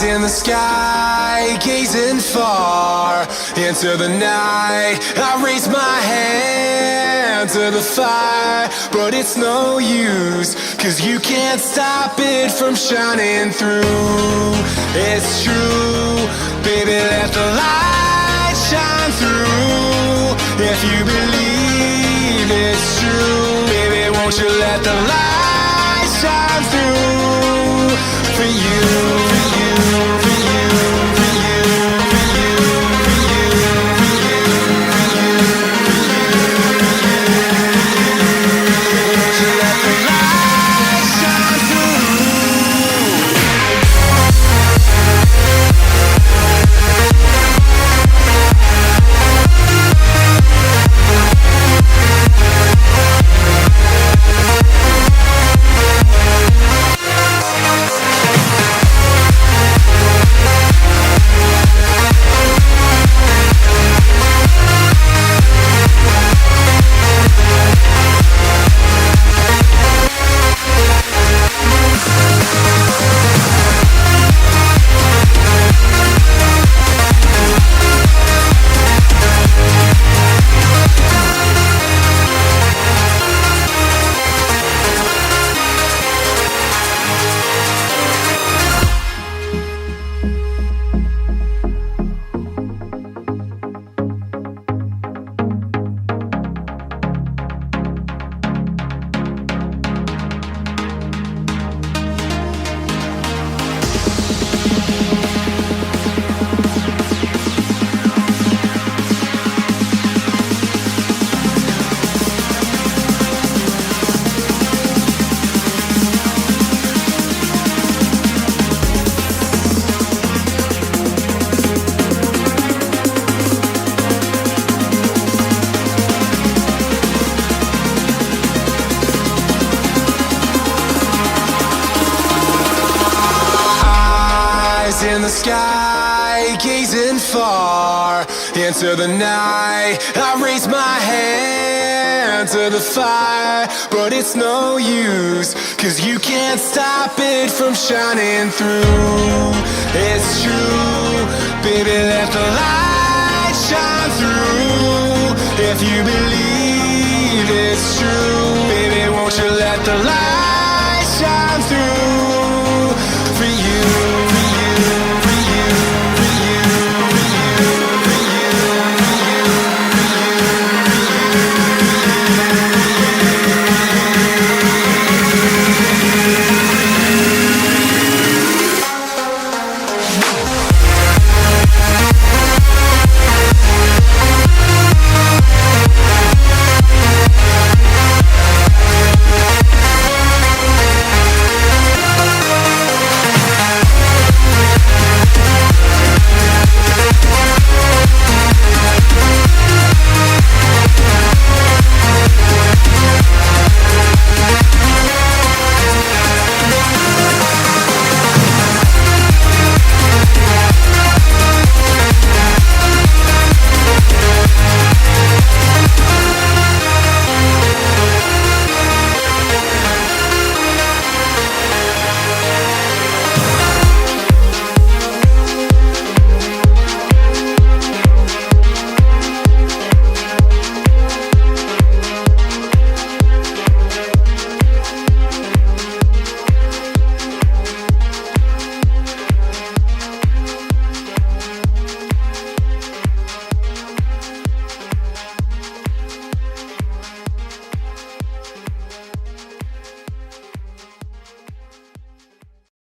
In the sky, gazing far into the night, I raise my hand to the fire, but it's no use, 'cause you can't stop it from shining through. It's true, baby, let the light shine through. If you believe it's true, baby, won't you let the light shine through for you, for you, for you, for you, for you, for you, for you, for you, won't you let the light shine through? In the sky, gazing far into the night, I raise my hand to the fire, but it's no use, 'cause you can't stop it from shining through. It's true, baby, let the light shine through. If you believe